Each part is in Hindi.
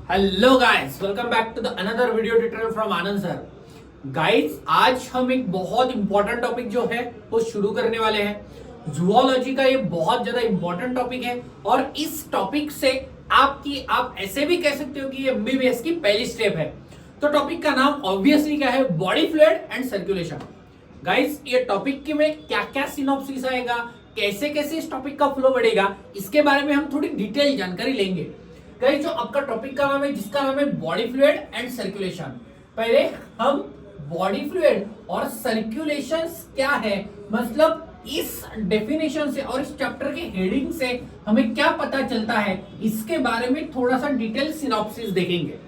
Hello guys, welcome back to the another video tutorial from Anand sir. Guys, आज हम एक बहुत इंपॉर्टेंट टॉपिक जो है वो शुरू करने वाले हैं। जूलॉजी का ये बहुत ज्यादा इंपॉर्टेंट टॉपिक है और इस टॉपिक से आप ऐसे भी कह सकते हो कि ये एमबीबीएस की पहली स्टेप है। तो टॉपिक का नाम ऑब्वियसली क्या है? Body fluid and circulation. Guys, ये टॉपिक के में क्या क्या सिनॉप्सिस आएगा, कैसे कैसे इस टॉपिक का फ्लो बढ़ेगा, इसके बारे में हम थोड़ी डिटेल जानकारी लेंगे। गाइस, जो आपका टॉपिक का नाम है जिसका नाम है बॉडी फ्लूइड एंड सर्कुलेशन। पहले हम बॉडी फ्लूइड और सर्कुलेशन क्या है, मतलब इस डेफिनेशन से और इस चैप्टर के हेडिंग से हमें क्या पता चलता है, इसके बारे में थोड़ा सा डिटेल सिनॉप्सिस देखेंगे।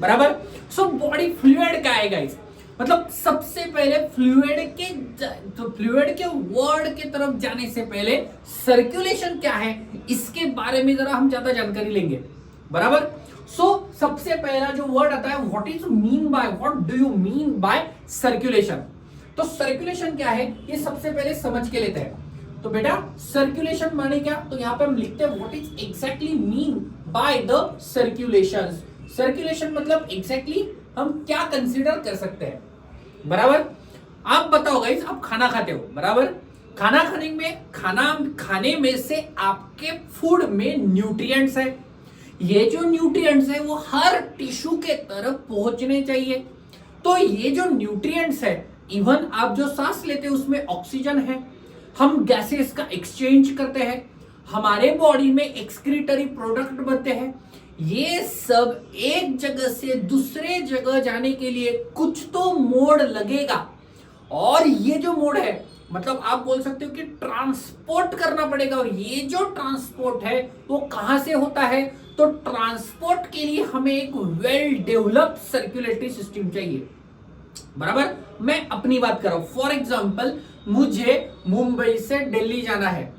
बराबर। सो बॉडी फ्लूइड क्या है गाइस? मतलब सबसे पहले फ्लूइड के वर्ड के तरफ जाने से पहले सर्कुलेशन क्या है इसके बारे में जरा हम ज्यादा जानकारी लेंगे। बराबर। सो सबसे पहला जो वर्ड आता है, what do you mean by circulation. तो सर्कुलेशन क्या है ये सबसे पहले समझ के लेते हैं। तो बेटा, सर्कुलेशन माने क्या? तो यहां पे हम लिखते हैं what is exactly mean by the circulation. Circulation मतलब एग्जैक्टली हम क्या कंसीडर कर सकते हैं। बराबर। आप बताओ गाइस, आप खाना खाते हो, बराबर? खाना खाने में से आपके फूड में न्यूट्रिएंट्स है। ये जो न्यूट्रिएंट्स है वो हर टिश्यू के तरफ पहुंचने चाहिए। तो ये जो न्यूट्रिएंट्स है, इवन आप जो सांस लेते हैं उसमें ऑक्सीजन है, हम गैसेस का एक्सचेंज करते हैं, हमारे बॉडी में एक्सक्रीटरी प्रोडक्ट बनते हैं। ये सब एक जगह से दूसरे जगह जाने के लिए कुछ तो मोड लगेगा, और ये जो मोड है मतलब आप बोल सकते हो कि ट्रांसपोर्ट करना पड़ेगा। और ये जो ट्रांसपोर्ट है वो कहां से होता है? तो ट्रांसपोर्ट के लिए हमें एक वेल डेवलप्ड सर्कुलेटरी सिस्टम चाहिए। बराबर। मैं अपनी बात कर रहा हूं। फॉर एग्जांपल, मुझे मुंबई से दिल्ली जाना है।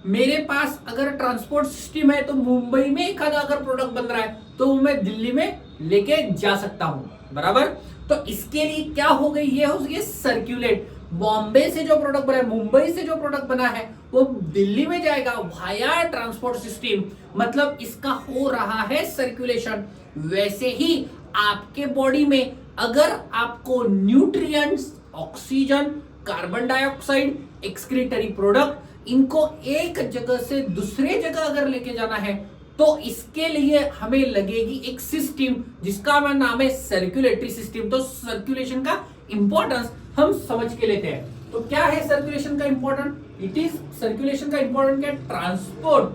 मेरे पास अगर ट्रांसपोर्ट सिस्टम है तो मुंबई में एक आधा अगर प्रोडक्ट बन रहा है तो मैं दिल्ली में लेके जा सकता हूं। बराबर। तो इसके लिए क्या हो गई? ये हो गई सर्कुलेट। बॉम्बे से जो प्रोडक्ट बना है, मुंबई से जो प्रोडक्ट बना है वो दिल्ली में जाएगा वाया ट्रांसपोर्ट सिस्टम, मतलब इसका हो रहा है सर्कुलेशन। वैसे ही आपके बॉडी में अगर आपको nutrients, oxygen, carbon dioxide, excretory product, इनको एक जगह से दूसरे जगह अगर लेके जाना है तो इसके लिए हमें लगेगी एक सिस्टम जिसका नाम है सर्कुलेटरी सिस्टम। तो सर्कुलेशन का इंपॉर्टेंस हम समझ के लेते हैं। तो क्या है सर्कुलेशन का इंपॉर्टेंट? इट इज सर्कुलेशन का इंपॉर्टेंट क्या? ट्रांसपोर्ट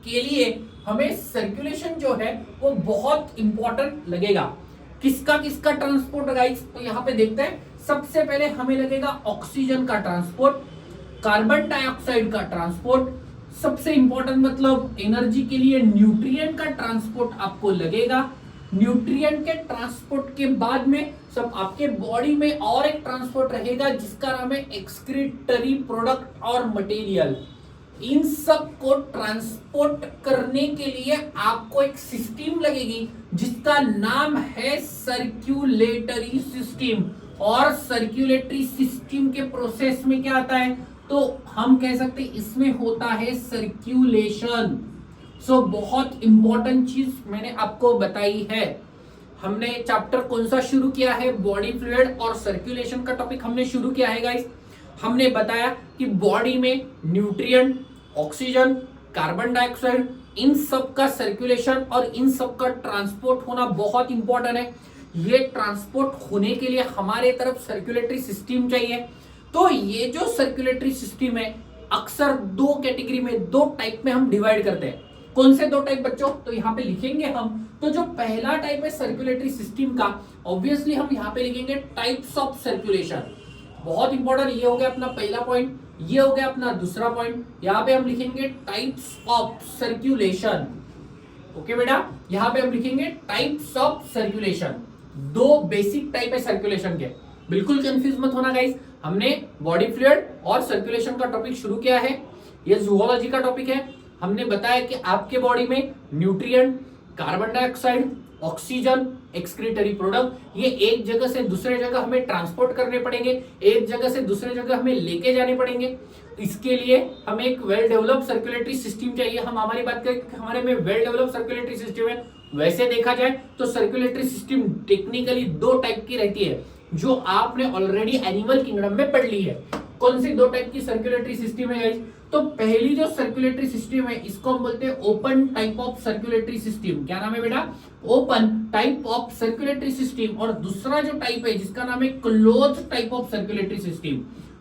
के लिए हमें सर्कुलेशन जो है वो बहुत इंपॉर्टेंट लगेगा। किसका किसका ट्रांसपोर्ट गाइस? तो यहां पे देखते हैं। सबसे पहले हमें लगेगा ऑक्सीजन का ट्रांसपोर्ट, कार्बन डाइऑक्साइड का ट्रांसपोर्ट, सबसे इंपॉर्टेंट मतलब एनर्जी के लिए न्यूट्रिएंट का ट्रांसपोर्ट आपको लगेगा। न्यूट्रिएंट के ट्रांसपोर्ट के बाद में सब आपके बॉडी में और एक ट्रांसपोर्ट रहेगा जिसका नाम है एक्सक्रीटरी प्रोडक्ट और मटेरियल। इन सब को ट्रांसपोर्ट करने के लिए आपको एक सिस्टम लगेगी जिसका नाम है सर्कुलेटरी सिस्टम। और सर्कुलेटरी सिस्टम के प्रोसेस में क्या आता है? तो हम कह सकते हैं इसमें होता है सर्कुलेशन। सो बहुत इंपॉर्टेंट चीज मैंने आपको बताई है। हमने चैप्टर कौन सा शुरू किया है? बॉडी फ्लूइड और सर्कुलेशन का टॉपिक हमने शुरू किया है गाइस। हमने बताया कि बॉडी में न्यूट्रिएंट, ऑक्सीजन, कार्बन डाइऑक्साइड, इन सब का सर्कुलेशन और इन सब का ट्रांसपोर्ट होना बहुत इंपॉर्टेंट है। ये ट्रांसपोर्ट होने के लिए हमारे तरफ सर्कुलेटरी सिस्टम चाहिए। तो ये जो सर्कुलेटरी सिस्टम है अक्सर दो कैटेगरी में, दो टाइप में हम डिवाइड करते हैं। कौन से दो टाइप बच्चों? तो यहाँ पे लिखेंगे हम। तो जो पहला टाइप है सर्कुलेटरी सिस्टम का, ऑब्वियसली हम यहाँ पे लिखेंगे टाइप्स ऑफ सर्कुलेशन। बहुत इंपॉर्टेंट, ये हो गया अपना पहला पॉइंट, ये हो गया अपना दूसरा पॉइंट। यहाँ पे हम लिखेंगे टाइप्स ऑफ सर्कुलेशन। ओके बेटा, यहाँ पे हम लिखेंगे टाइप्स ऑफ सर्कुलेशन। दो बेसिक टाइप है सर्कुलेशन के, बिल्कुल कंफ्यूज मत होना गाइस। हमने बॉडी फ्लूइड और सर्कुलेशन का टॉपिक शुरू किया है, ये जूलॉजी का टॉपिक है। हमने बताया कि आपके बॉडी में nutrient, carbon dioxide, oxygen, excretory product, ये एक जगह से दूसरे जगह हमें ट्रांसपोर्ट करने पड़ेंगे, एक जगह से दूसरे जगह हमें लेके जाने पड़ेंगे। इसके लिए हमें एक वेल डेवलप्ड सर्कुलेटरी सिस्टम चाहिए। हम हमारी बात करें कि हमारे में वेल डेवलप्ड सर्कुलेटरी सिस्टम है, वैसे देखा जाए तो सर्कुलेटरी सिस्टम टेक्निकली दो टाइप की रहती है, जो आपने ऑलरेडी एनिमल किंगडम में पढ़ ली है। कौन सी दो टाइप की सर्कुलेटरी सिस्टम है गाइस? तो पहली जो सर्कुलेटरी सिस्टम है इसको हम बोलते हैं open type of circulatory system. क्या नाम है बेटा? Open type of circulatory system. और दूसरा जो टाइप है जिसका नाम है close type of circulatory system.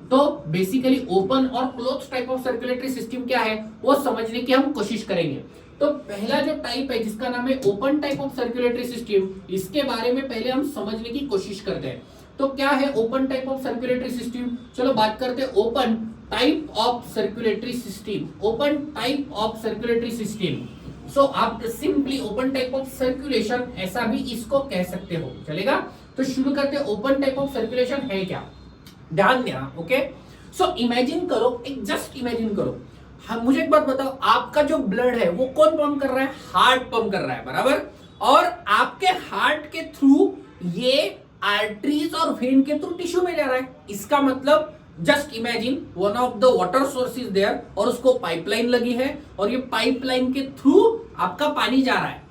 तो बेसिकली ओपन और close type of circulatory system क्या है वो समझने की हम कोशिश करेंगे। तो पहला जो टाइप है जिसका नाम है open type of circulatory system, इसके बारे में पहले हम समझने की कोशिश करते हैं। तो क्या है open type of circulatory system? चलो बात करते हैं open type of circulatory system. Open type of circulatory system, so आप simply open type of circulation ऐसा भी इसको कह सकते हो, चलेगा? तो शुरू करते हैं ओपन टाइप ऑफ सर्कुलेशन है क्या, ध्यान देना। ओके, सो इमेजिन करो, एक जस्ट इमेजिन करो, हम मुझे एक बात बताओ, आपका जो ब्लड है वो कौन पंप कर रहा है? हार्ट पंप कर रहा है, बराबर। और आपके हार्ट के थ्रू ये आर्टरीज और वेन के थ्रू टिश्यू में जा रहा है। इसका मतलब just imagine one of the water source is there और उसको पाइपलाइन लगी है और ये पाइपलाइन के थ्रू आपका पानी जा रहा है।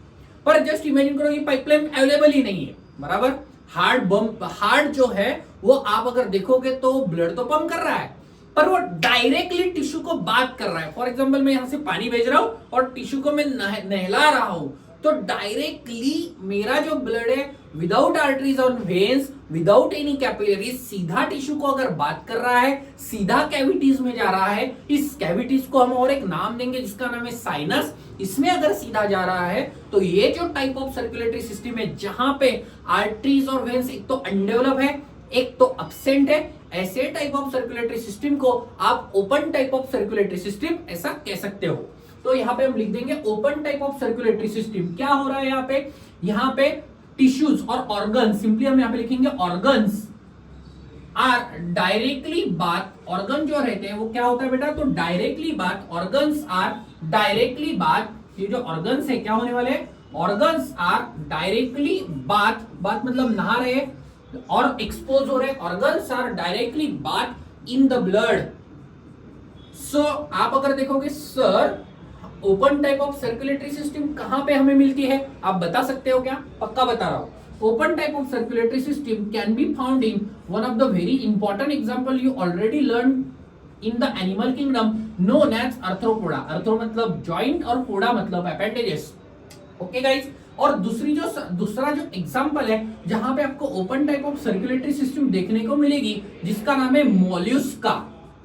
पर जस्ट इमेजिन करो ये पाइपलाइन अवेलेबल ही नहीं है, बराबर। हार्ट जो है वो आप अगर देखोगे तो ब्लड तो पंप कर रहा है, पर वो डायरेक्टली टिश्यू को बात कर रहा है। फॉर एग्जांपल मैं यहां से पानी भेज रहा हूं और टिश्यू को मैं नहला रहा हूं, तो डायरेक्टली मेरा जो ब्लड है विदाउट आर्टरीज और वेन्स, विदाउट एनी कैपिलरीज, सीधा टिश्यू को अगर बात कर रहा है, सीधा कैविटीज में जा रहा है। इस कैविटीज को हम और एक नाम देंगे जिसका नाम है साइनस। इसमें अगर सीधा जा रहा है तो ये जो टाइप ऑफ सर्कुलेटरी सिस्टम है जहां पे आर्टरीज और वेन्स एक तो अनडेवलप है, एक तो एब्सेंट है, ऐसे टाइप ऑफ सर्कुलेटरी सिस्टम को आप open type of circulatory system ऐसा कह सकते हो। तो यहाँ पे हम लिख देंगे open type of circulatory system. क्या हो रहा है यहाँ पे टिश्यूज और ऑर्गन, सिंपली हम यहाँ पे लिखेंगे ऑर्गन्स आर डायरेक्टली बात। ऑर्गन जो रहते हैं वो क्या होता है बेटा? तो डायरेक्टली बात, ऑर्गन्स आर डायरेक्टली बात। ये जो ऑर्गन्स है क्या होने वाले? ऑर्गन्स आर डायरेक्टली बात मतलब नहा रहे और एक्सपोज हो रहे। ऑर्गन्स आर डायरेक्टली बात इन द ब्लड। सो आप अगर देखोगे sir open type of circulatory system कहां पे हमें मिलती है, आप बता सकते हो क्या? पक्का बता रहा हूं। Open type of circulatory system can be found in one of the very important example you already learn in the animal kingdom known as arthropoda. Arthro मतलब जॉइंट और पोडा मतलब अपेंडेजेस। ओके गाइस, और दूसरा जो एग्जांपल है जहां पे आपको open type of circulatory system देखने को मिलेगी जिसका नाम है मोल्यूस्का।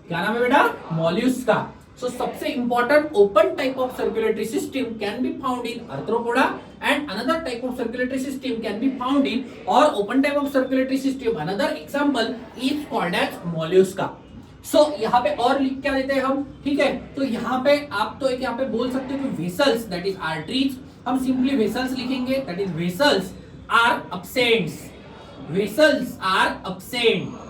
क्या नाम है बेटा? मोल्यूस्का। So सबसे important open type of circulatory system can be found in arthropoda and another type of circulatory system can be found in or open type of circulatory system another example is called as mollusca. So यहाँ पे और लिख क्या देते हैं हम, ठीक है? तो यहाँ पे आप तो एक यहाँ पे बोल सकते हो कि vessels that is arteries, हम simply vessels लिखेंगे, that is vessels are absent. Vessels are absent.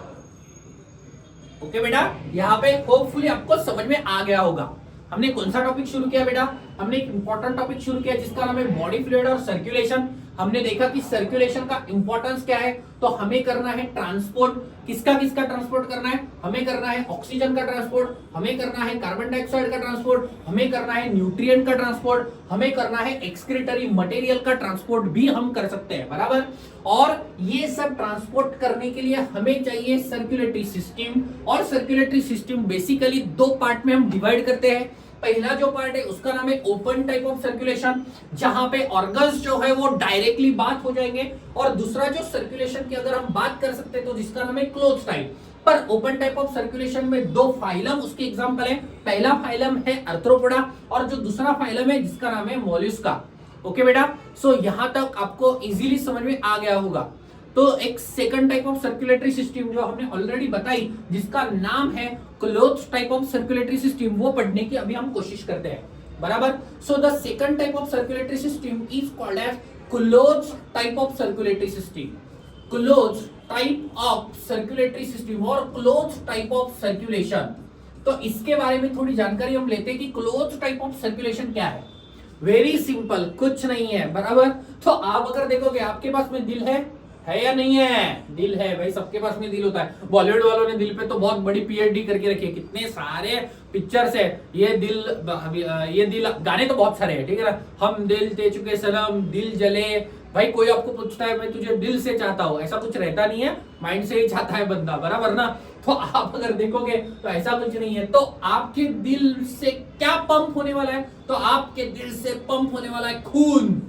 Okay बेटा, यहाँ पे होपफुली आपको समझ में आ गया होगा। हमने कौन सा टॉपिक शुरू किया बेटा? हमने एक इंपॉर्टेंट टॉपिक शुरू किया जिसका नाम है बॉडी फ्लूइड और सर्कुलेशन। हमने देखा कि सर्कुलेशन का इंपॉर्टेंस क्या है, तो हमें करना है ट्रांसपोर्ट। किसका ट्रांसपोर्ट करना है? हमें करना है ऑक्सीजन का ट्रांसपोर्ट, हमें करना है कार्बन डाइऑक्साइड का ट्रांसपोर्ट, हमें करना है न्यूट्रिएंट का ट्रांसपोर्ट, हमें करना है एक्सक्रीटरी मटेरियल का ट्रांसपोर्ट भी हम कर सकते हैं, बराबर। और ये सब ट्रांसपोर्ट करने के लिए हमें चाहिए सर्कुलेटरी सिस्टम। और सर्कुलेटरी सिस्टम बेसिकली दो पार्ट में हम डिवाइड करते हैं। पहला जो पार्ट है उसका नाम है ओपन टाइप ऑफ सर्कुलेशन, जहां पे ऑर्गन्स जो है वो डायरेक्टली बात हो जाएंगे। और दूसरा जो सर्कुलेशन की अगर हम बात कर सकते हैं तो जिसका नाम है क्लोज टाइप। पर ओपन टाइप ऑफ सर्कुलेशन में दो फाइलम उसके एग्जांपल है। पहला फाइलम है आर्थ्रोपोडा और जो दूसरा फाइलम है जिसका नाम है मोल्युस्का। ओके बेटा, सो यहां तक आपको इजीली समझ में आ गया होगा। तो एक second type of circulatory system जो हमने ऑलरेडी बताई जिसका नाम है close type of circulatory system, वो पढ़ने की अभी हम कोशिश करते हैं, बराबर। So the second type of circulatory system is called as close type of circulatory system. Close type of circulatory system और क्लोज टाइप ऑफ सर्कुलेशन। तो इसके बारे में थोड़ी जानकारी हम लेते हैं कि क्लोज टाइप ऑफ सर्कुलेशन क्या है। वेरी सिंपल, कुछ नहीं है, बराबर। तो आप अगर देखोगे आपके पास में दिल है है या नहीं है? दिल है भाई, सबके पास में दिल होता है। बॉलीवुड वालों ने दिल पे तो बहुत बड़ी पीएचडी करके रखी है, कितने सारे पिक्चर्स है। ये दिल गाने तो बहुत सारे हैं, ठीक है ना। हम दिल दे चुके सनम, दिल जले। भाई कोई आपको पूछता है मैं तुझे दिल से चाहता हूँ, ऐसा कुछ रहता नहीं है, माइंड से ही चाहता है बंदा, बराबर ना। तो आप अगर देखोगे तो ऐसा कुछ नहीं है। तो आपके दिल से क्या पंप होने वाला है? तो आपके दिल से पंप होने वाला है खून।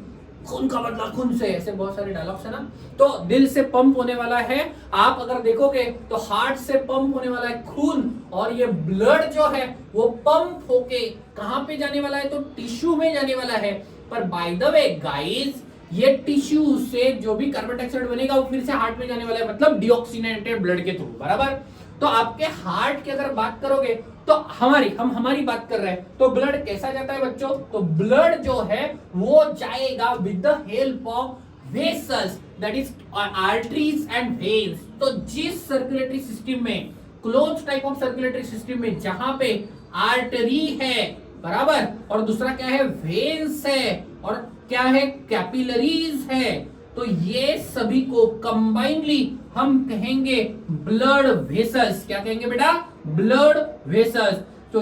खून का मतलब खून से, ऐसे बहुत सारे डायलॉग्स है ना। तो दिल से पंप होने वाला है। आप अगर देखोगे तो हार्ट से पंप होने वाला है खून, और ये ब्लड जो है वो पंप होके कहां पे जाने वाला है? तो टिश्यू में जाने वाला है। पर बाय द वे गाइस, ये टिश्यू से जो भी कार्बन डाइऑक्साइड बनेगा वो फिर से हार्ट में जाने वाला है, मतलब डीऑक्सीनेटेड ब्लड के थ्रू, बराबर। तो आपके हार्ट की अगर बात करोगे तो हमारी बात कर रहे हैं, तो ब्लड कैसा जाता है बच्चों? तो ब्लड जो है वो जाएगा with the help of vessels, that is arteries and veins. तो जिस सर्कुलेटरी सिस्टम में, close type of circulatory system में, जहां पे आर्टरी है, बराबर, और दूसरा क्या है? वेन्स है, और क्या है? कैपिलरीज है। तो ये सभी को कंबाइनली हम कहेंगे ब्लड वेसल्स। क्या कहेंगे बेटा? Blood vessels. तो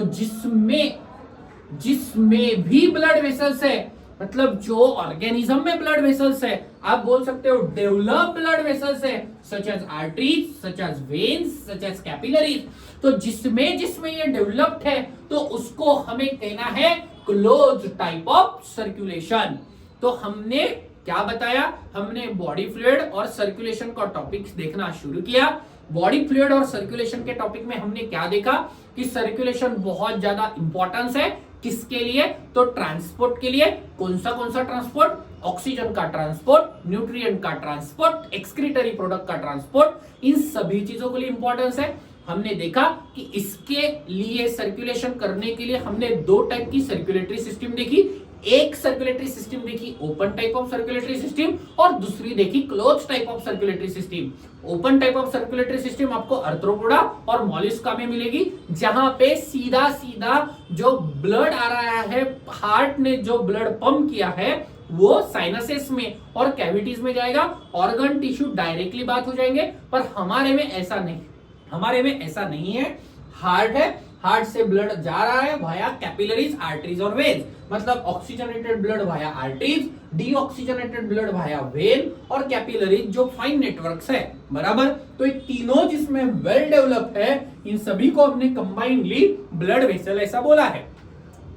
जिसमें भी ब्लड वेसल्स है, मतलब जो ऑर्गेनिज्म में ब्लड वेसल्स है, आप बोल सकते हो डेवलप ब्लड वेसल्स है, such as arteries, such as veins, such as capillaries. तो जिसमें ये डेवलप्ड है तो उसको हमें कहना है क्लोज टाइप ऑफ सर्कुलेशन। तो हमने क्या बताया? हमने बॉडी फ्लूइड और सर्कुलेशन का टॉपिक्स देखना शुरू किया। बॉडी फ्लूइड और सर्कुलेशन के टॉपिक में हमने क्या देखा कि सर्कुलेशन बहुत ज्यादा इंपॉर्टेंस है। किसके लिए? तो ट्रांसपोर्ट के लिए। कौन सा ट्रांसपोर्ट? ऑक्सीजन का ट्रांसपोर्ट, न्यूट्रिएंट का ट्रांसपोर्ट, एक्सक्रीटरी प्रोडक्ट का ट्रांसपोर्ट, इन सभी चीजों के लिए इंपॉर्टेंस है। हमने देखा कि इसके लिए सर्कुलेशन करने के लिए हमने दो टाइप की सर्कुलेटरी सिस्टम देखी। एक सर्कुलेटरी सिस्टम देखी open type of circulatory system, और दूसरी देखी close type of circulatory system. Open type of circulatory system आपको आर्थ्रोपोडा और मॉलिस्का में मिलेगी, जहां पे सीधा जो ब्लड आ रहा है, हार्ट ने जो ब्लड पंप किया है वो साइनसेस में और कैविटीज में जाएगा, ऑर्गन टिश्यू डायरेक्टली बात हो जाएंगे। पर हमारे में ऐसा नहीं है। हार्ट है, हार्ट से ब्लड जा रहा है वाया कैपिलरीज, आर्टरीज और वेन्स, मतलब oxygenated blood via arteries, deoxygenated blood via when, और कैपिलरीज जो फाइन नेटवर्क्स है, बराबर। तो ये तीनों जिसमें वेल डेवलप है, इन सभी को हमने कंबाइनली ब्लड वेसल ऐसा बोला है।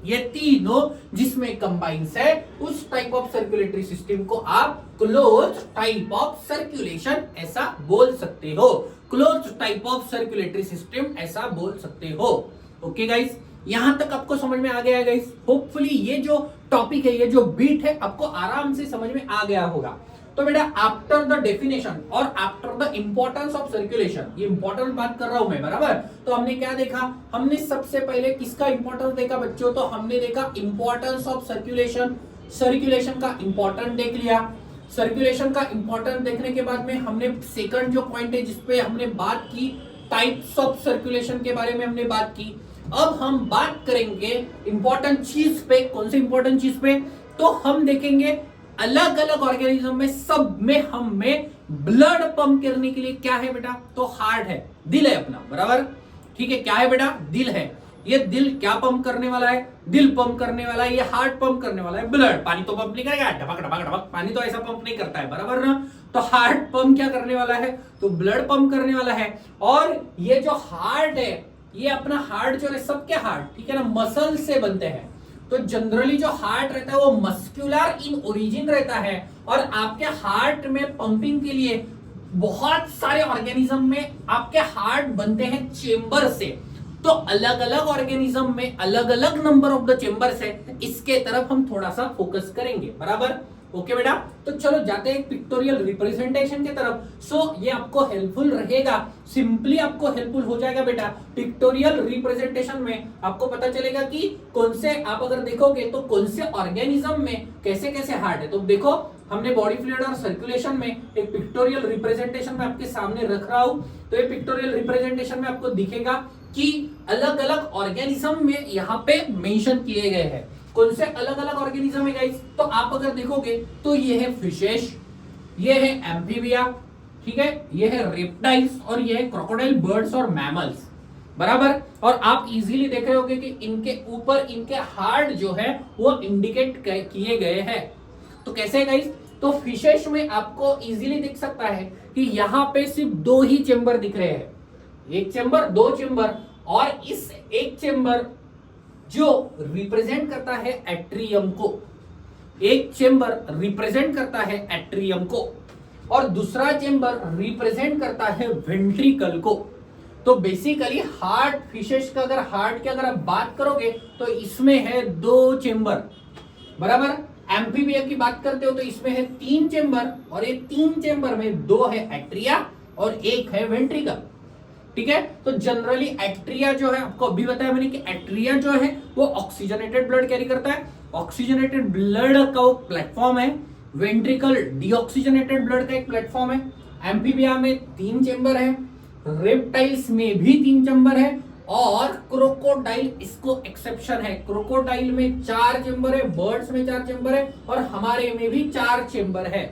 ये तीनों जिसमें कंबाइंस है, उस टाइप ऑफ सर्कुलेटरी सिस्टम को आप क्लोज टाइप ऑफ सर्कुलेशन ऐसा बोल सकते हो। Close type of circulatory system ऐसा बोल सकते हो। ओके गाइस, यहां तक आपको समझ में आ गया है गाइस। होपफुली ये जो टॉपिक है, ये जो बीट है, आपको आराम से समझ में आ गया होगा। तो बेटा आफ्टर द डेफिनेशन और after the importance of circulation, ये इंपॉर्टेंट बात कर रहा हूं मैं, बराबर। तो हमने क्या देखा? हमने सबसे पहले किसका इंपॉर्टेंस देखा बच्चों? तो हमने देखा इंपॉर्टेंस ऑफ सर्कुलेशन। सर्कुलेशन का इंपॉर्टेंट देख लिया। सर्कुलेशन का इंपॉर्टेंट देखने के बाद में हमने सेकंड जो पॉइंट है जिसपे हमने बात की, टाइप्स ऑफ सर्कुलेशन के बारे में हमने बात की। अब हम बात करेंगे इंपॉर्टेंट चीज पे। कौन से इंपॉर्टेंट चीज पे? तो हम देखेंगे अलग अलग ऑर्गेनिज्म में, सब में हमें ब्लड पंप करने के लिए क्या है बेटा? तो हार्ट है, दिल है अपना, बराबर। ठीक है, क्या है बेटा? दिल है। ये दिल क्या पंप करने वाला है? दिल पंप करने वाला है। ये हार्ट पंप करने वाला है ब्लड। पानी तो पंप नहीं करेगा, ढपक ढपक ढपक, पानी तो ऐसा पंप नहीं करता है, बराबर ना। तो हार्ट पंप क्या करने वाला है? तो ब्लड पंप करने वाला है। और ये जो हार्ट है, ये अपना हार्ट जो है, सबके हार्ट, ठीक है ना, मसल से बनते हैं। तो जनरली जो हार्ट रहता है वो मस्कुलर इन ओरिजिन रहता है, और आपके हार्ट में पंपिंग के लिए बहुत सारे ऑर्गेनिज्म में आपके हार्ट बनते हैं चेंबर से। तो अलग अलग ऑर्गेनिज्म में अलग अलग नंबर ऑफ द चेंबर्स है, इसके तरफ हम थोड़ा सा फोकस करेंगे, बराबर। ओके बेटा, तो चलो जाते हैं पिक्टोरियल रिप्रेजेंटेशन की तरफ। सो ये आपको हेल्पफुल रहेगा, सिंपली आपको हेल्पफुल हो जाएगा बेटा। पिक्टोरियल रिप्रेजेंटेशन में आपको पता चलेगा कि कौन से, आप अगर देखोगे तो कौन से ऑर्गेनिज्म में कैसे कैसे हार्ट है। तो देखो, हमने बॉडी फ्लूइड और सर्कुलेशन में एक पिक्टोरियल रिप्रेजेंटेशन में आपके सामने रख रहा हूं। तो ये पिक्टोरियल रिप्रेजेंटेशन में आपको दिखेगा कि अलग अलग ऑर्गेनिज्म में यहाँ पे मेंशन किए गए हैं। कौन से अलग अलग ऑर्गेनिज्म है गाइस? तो आप अगर देखोगे तो ये है फिशेस, ये है एम्फीबिया, ठीक है, ये है रेप्टाइल्स और ये है क्रोकोडाइल बर्ड्स और मैमल्स, बराबर। और आप इजीली देख रहे होंगे कि इनके ऊपर इनके हार्ट जो है वो इंडिकेट किए गए हैं। तो कैसे गाइस, तो फिशेस में आपको इजीली दिख सकता है कि यहाँ पे सिर्फ 2 ही चेंबर दिख रहे हैं, 1 चेंबर 2 चेंबर, और इस एक चेंबर जो रिप्रेजेंट करता है एट्रियम को, एक चेंबर रिप्रेजेंट करता है एट्रियम को और दूसरा चेंबर रिप्रेजेंट करता है वेंट्रिकल को। तो बेसिकली हार्ट फिशेस का, अगर हार्ट की अगर आप बात करोगे तो इसमें है 2 चेंबर, बराबर। एम्फीबिया की बात करते हो तो इसमें है 3 चेंबर और ये 3 चेंबर में 2 है एट्रिया और 1 है वेंट्रिकल, ठीक है। तो जनरली एट्रिया जो है, आपको अभी बताया मैंने कि एट्रिया जो है वो ऑक्सीजनेटेड ब्लड कैरी करता है, ऑक्सीजनेटेड ब्लड का वो प्लेटफॉर्म है। वेंट्रिकल डीऑक्सीजनेटेड ब्लड का एक प्लेटफॉर्म है। एम्फीबिया में 3 चेंबर है, रेप्टाइल्स में भी 3 चेंबर है और क्रोकोडाइल इसको एक्सेप्शन है, क्रोकोडाइल में 4 चेंबर है, बर्ड्स में 4 चेंबर है और हमारे में भी 4 चेंबर है।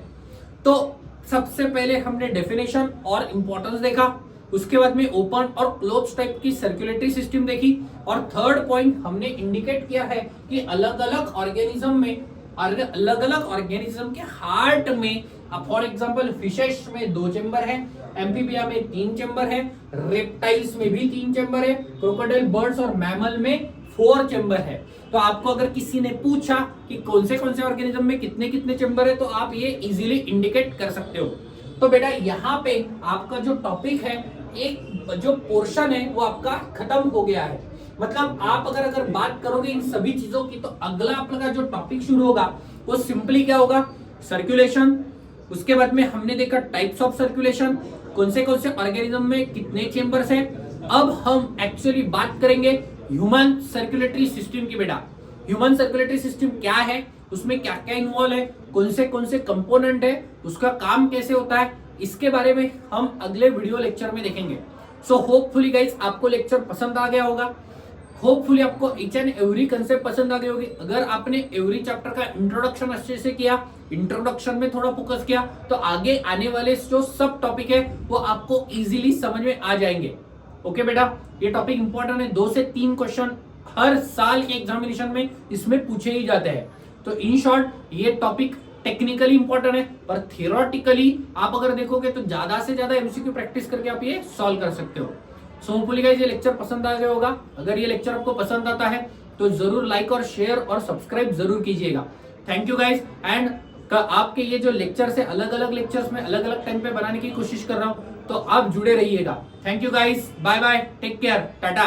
तो सबसे पहले हमने डेफिनेशन और इंपॉर्टेंस देखा, उसके बाद में ओपन और क्लोज टाइप की सर्कुलेटरी सिस्टम देखी और थर्ड पॉइंट हमने इंडिकेट किया है कि अलग अलग ऑर्गेनिज्म में, अलग अलग ऑर्गेनिज्म के हार्ट में, फॉर एग्जांपल फिशेस में 2 चेंबर है, एम्फीबिया में 3 चेंबर है, रेप्टाइल्स में भी 3 चेंबर है, क्रोकोडाइल बर्ड्स और मैमल में 4 चेंबर है। तो आपको अगर किसी ने पूछा कि कौन से ऑर्गेनिज्म में कितने कितने चेंबर है तो आप ये इजीली इंडिकेट कर सकते हो। तो बेटा यहाँ पे आपका जो टॉपिक है, एक जो पोर्शन है वो आपका खत्म हो गया है। मतलब आप अगर बात करोगे इन सभी चीजों की तो अगला आपका जो टॉपिक शुरू होगा वो सिंपली क्या होगा, सर्कुलेशन। उसके बाद में हमने देखा टाइप्स ऑफ सर्कुलेशन, कौन से ऑर्गेनिज्म में कितने चेंबर्स हैं। अब हम एक्चुअली बात करेंगे ह्यूमन सर्कुलेटरी सिस्टम की। बेटा ह्यूमन सर्कुलेटरी सिस्टम क्या है, उसमें क्या क्या इन्वॉल्व है, कौन से कंपोनेंट है, उसका काम कैसे होता है, इसके बारे में हम अगले वीडियो लेक्चर में देखेंगे। सो होपफुली गाइस आपको लेक्चर पसंद आ गया होगा, होपफुली आपको ईच एंड एवरी कंसेप्ट पसंद आ गई होगी। अगर आपने एवरी चैप्टर का इंट्रोडक्शन अच्छे से किया, इंट्रोडक्शन में थोड़ा फोकस किया, तो आगे आने वाले जो सब टॉपिक है वो आपको इजीली समझ में आ जाएंगे। ओके बेटा, ये टॉपिक इंपॉर्टेंट है, 2 से 3 क्वेश्चन हर साल के एग्जामिनेशन में इसमें पूछे ही जाते हैं। तो इन शॉर्ट ये टॉपिक टेक्निकली इंपॉर्टेंट है, पर थियोरेटिकली आप अगर देखोगे तो ज्यादा से ज्यादा एमसीक्यू प्रैक्टिस करके आप ये सॉल्व कर सकते हो। सो होपफुली गाइस ये लेक्चर पसंद आ गया होगा। अगर ये लेक्चर आपको पसंद आता है तो जरूर लाइक और शेयर और सब्सक्राइब जरूर कीजिएगा। Thank you guys. एंड आपके ये जो लेक्चर है अलग अलग लेक्चर्स में अलग अलग टाइम पे बनाने की कोशिश कर रहा हूँ, तो आप जुड़े रहिएगा। Thank you guys, bye bye, take care, Tata.